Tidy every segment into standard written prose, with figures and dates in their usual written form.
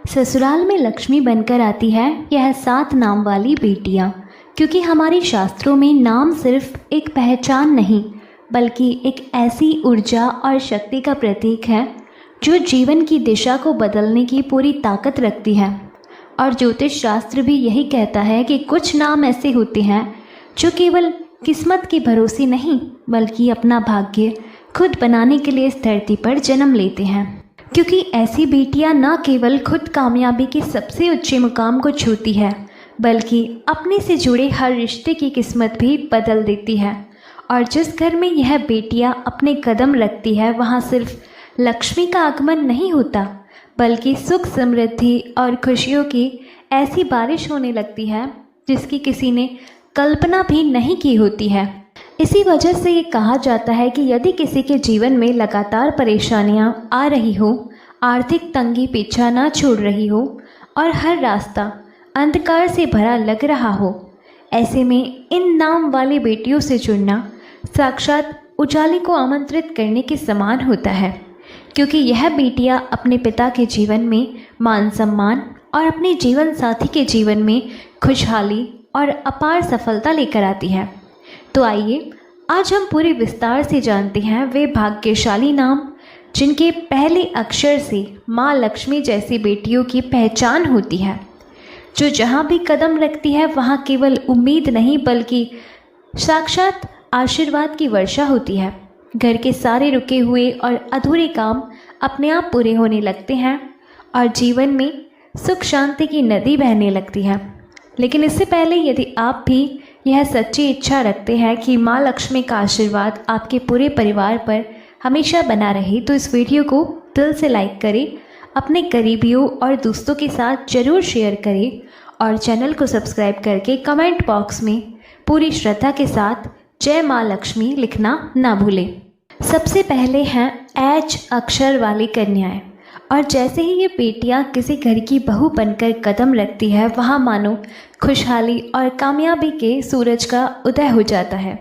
ससुराल में लक्ष्मी बनकर आती है यह 7 नाम वाली बेटियां, क्योंकि हमारे शास्त्रों में नाम सिर्फ एक पहचान नहीं बल्कि एक ऐसी ऊर्जा और शक्ति का प्रतीक है जो जीवन की दिशा को बदलने की पूरी ताकत रखती है। और ज्योतिष शास्त्र भी यही कहता है कि कुछ नाम ऐसे होते हैं जो केवल किस्मत के भरोसे नहीं बल्कि अपना भाग्य खुद बनाने के लिए इस धरती पर जन्म लेते हैं, क्योंकि ऐसी बेटियां न केवल खुद कामयाबी के सबसे ऊंचे मुकाम को छूती है बल्कि अपने से जुड़े हर रिश्ते की किस्मत भी बदल देती है। और जिस घर में यह बेटियां अपने कदम रखती है वहाँ सिर्फ लक्ष्मी का आगमन नहीं होता बल्कि सुख समृद्धि और खुशियों की ऐसी बारिश होने लगती है जिसकी किसी ने कल्पना भी नहीं की होती है। इसी वजह से ये कहा जाता है कि यदि किसी के जीवन में लगातार परेशानियां आ रही हो, आर्थिक तंगी पीछा ना छोड़ रही हो और हर रास्ता अंधकार से भरा लग रहा हो, ऐसे में इन नाम वाली बेटियों से जुड़ना साक्षात उजाले को आमंत्रित करने के समान होता है, क्योंकि यह बेटियां अपने पिता के जीवन में मान सम्मान और अपने जीवन साथी के जीवन में खुशहाली और अपार सफलता लेकर आती है। तो आइए आज हम पूरे विस्तार से जानते हैं वे भाग्यशाली नाम जिनके पहले अक्षर से माँ लक्ष्मी जैसी बेटियों की पहचान होती है, जो जहाँ भी कदम रखती है वहाँ केवल उम्मीद नहीं बल्कि साक्षात आशीर्वाद की वर्षा होती है। घर के सारे रुके हुए और अधूरे काम अपने आप पूरे होने लगते हैं और जीवन में सुख शांति की नदी बहने लगती है। लेकिन इससे पहले यदि आप भी यह सच्ची इच्छा रखते हैं कि माँ लक्ष्मी का आशीर्वाद आपके पूरे परिवार पर हमेशा बना रहे, तो इस वीडियो को दिल से लाइक करें, अपने करीबियों और दोस्तों के साथ ज़रूर शेयर करें और चैनल को सब्सक्राइब करके कमेंट बॉक्स में पूरी श्रद्धा के साथ जय माँ लक्ष्मी लिखना ना भूलें। सबसे पहले हैं एच अक्षर वाली कन्याएं, और जैसे ही ये बेटियां किसी घर की बहू बनकर कदम रखती है वहाँ मानो खुशहाली और कामयाबी के सूरज का उदय हो जाता है,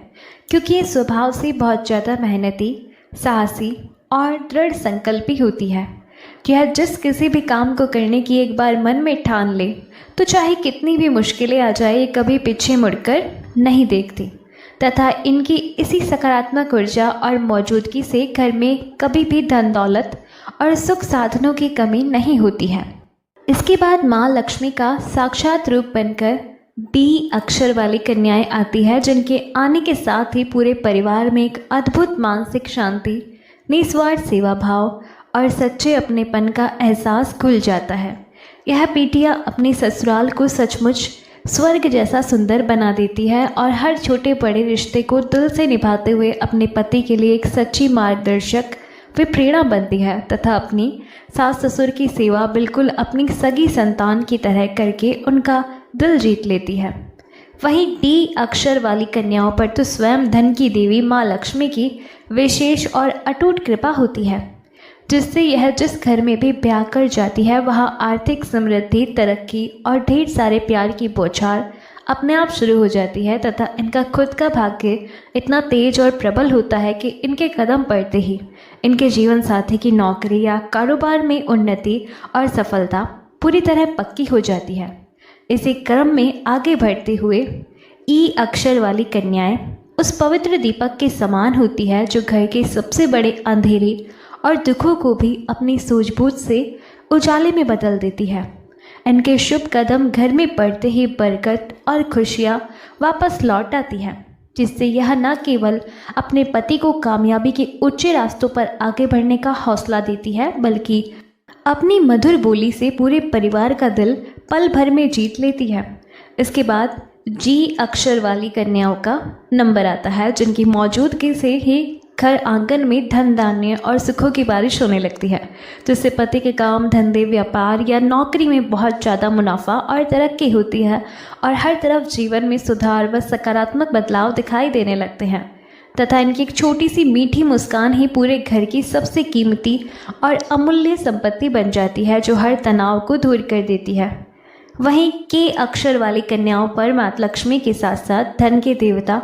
क्योंकि ये स्वभाव से बहुत ज़्यादा मेहनती, साहसी और दृढ़ संकल्पी होती है। यह जिस किसी भी काम को करने की एक बार मन में ठान ले तो चाहे कितनी भी मुश्किलें आ जाए ये कभी पीछे मुड़कर नहीं देखती, तथा इनकी इसी सकारात्मक ऊर्जा और मौजूदगी से घर में कभी भी धन दौलत और सुख साधनों की कमी नहीं होती है। इसके बाद माँ लक्ष्मी का साक्षात रूप बनकर डी अक्षर वाली कन्याएं आती है, जिनके आने के साथ ही पूरे परिवार में एक अद्भुत मानसिक शांति, निस्वार्थ सेवा भाव और सच्चे अपनेपन का एहसास खुल जाता है। यह बेटियां अपने ससुराल को सचमुच स्वर्ग जैसा सुंदर बना देती है और हर छोटे बड़े रिश्ते को दिल से निभाते हुए अपने पति के लिए एक सच्ची मार्गदर्शक वे प्रेरणा बनती है, तथा अपनी सास ससुर की सेवा बिल्कुल अपनी सगी संतान की तरह करके उनका दिल जीत लेती है। वहीं डी अक्षर वाली कन्याओं पर तो स्वयं धन की देवी माँ लक्ष्मी की विशेष और अटूट कृपा होती है, जिससे यह जिस घर में भी ब्याह कर जाती है वहाँ आर्थिक समृद्धि, तरक्की और ढेर सारे प्यार की बौछार अपने आप शुरू हो जाती है, तथा इनका खुद का भाग्य इतना तेज और प्रबल होता है कि इनके कदम पड़ते ही इनके जीवन साथी की नौकरी या कारोबार में उन्नति और सफलता पूरी तरह पक्की हो जाती है। इसी क्रम में आगे बढ़ते हुए ई अक्षर वाली कन्याएं उस पवित्र दीपक के समान होती है जो घर के सबसे बड़े अंधेरे और दुखों को भी अपनी सूझबूझ से उजाले में बदल देती है। इनके शुभ कदम घर में पड़ते ही बरकत और खुशियाँ वापस लौट आती हैं, जिससे यह न केवल अपने पति को कामयाबी के ऊंचे रास्तों पर आगे बढ़ने का हौसला देती है बल्कि अपनी मधुर बोली से पूरे परिवार का दिल पल भर में जीत लेती है। इसके बाद जी अक्षर वाली कन्याओं का नंबर आता है, जिनकी मौजूदगी से ही घर आंगन में धन धान्य और सुखों की बारिश होने लगती है, जिससे पति के काम धंधे, व्यापार या नौकरी में बहुत ज़्यादा मुनाफा और तरक्की होती है और हर तरफ जीवन में सुधार व सकारात्मक बदलाव दिखाई देने लगते हैं, तथा इनकी एक छोटी सी मीठी मुस्कान ही पूरे घर की सबसे कीमती और अमूल्य संपत्ति बन जाती है, जो हर तनाव को दूर कर देती है। वहीं के अक्षर वाली कन्याओं पर माता लक्ष्मी के साथ साथ धन के देवता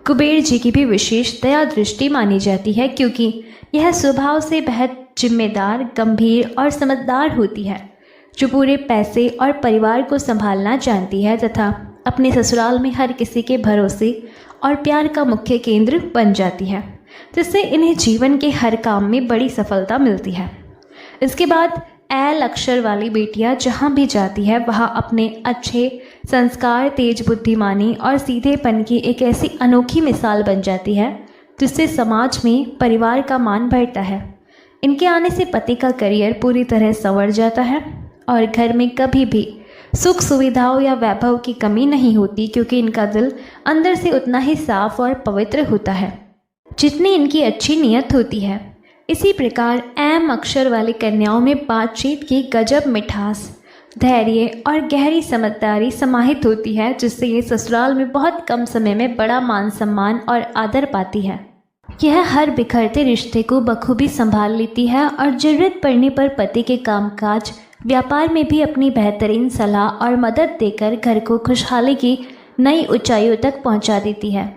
कुबेर जी की भी विशेष दया दृष्टि मानी जाती है, क्योंकि यह स्वभाव से बेहद जिम्मेदार, गंभीर और समझदार होती है, जो पूरे पैसे और परिवार को संभालना जानती है तथा अपने ससुराल में हर किसी के भरोसे और प्यार का मुख्य केंद्र बन जाती है, जिससे इन्हें जीवन के हर काम में बड़ी सफलता मिलती है। इसके बाद एल अक्षर वाली बेटियां जहां भी जाती है वहां अपने अच्छे संस्कार, तेज बुद्धिमानी और सीधेपन की एक ऐसी अनोखी मिसाल बन जाती है जिससे समाज में परिवार का मान बढ़ता है। इनके आने से पति का करियर पूरी तरह संवर जाता है और घर में कभी भी सुख सुविधाओं या वैभव की कमी नहीं होती, क्योंकि इनका दिल अंदर से उतना ही साफ और पवित्र होता है जितनी इनकी अच्छी नीयत होती है। इसी प्रकार एम अक्षर वाली कन्याओं में बातचीत की गजब मिठास, धैर्य और गहरी समझदारी समाहित होती है, जिससे ये ससुराल में बहुत कम समय में बड़ा मान सम्मान और आदर पाती है। यह हर बिखरते रिश्ते को बखूबी संभाल लेती है और ज़रूरत पड़ने पर पति के कामकाज, व्यापार में भी अपनी बेहतरीन सलाह और मदद देकर घर को खुशहाली की नई ऊंचाइयों तक पहुंचा देती है।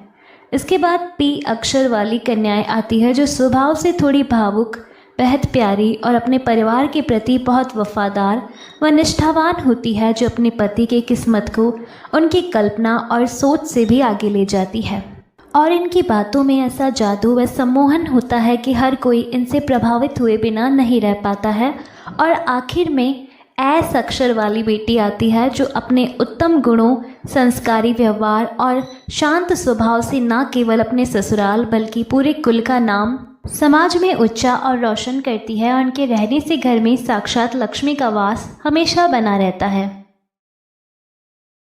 इसके बाद पी अक्षर वाली कन्याएं आती है, जो स्वभाव से थोड़ी भावुक, बेहद प्यारी और अपने परिवार के प्रति बहुत वफादार व निष्ठावान होती है, जो अपने पति की किस्मत को उनकी कल्पना और सोच से भी आगे ले जाती है। और इनकी बातों में ऐसा जादू व सम्मोहन होता है कि हर कोई इनसे प्रभावित हुए बिना नहीं रह पाता है। और आखिर में एस अक्षर वाली बेटी आती है, जो अपने उत्तम गुणों, संस्कारी व्यवहार और शांत स्वभाव से न केवल अपने ससुराल बल्कि पूरे कुल का नाम समाज में ऊंचा और रोशन करती है। और उनके रहने से घर में साक्षात लक्ष्मी का वास हमेशा बना रहता है।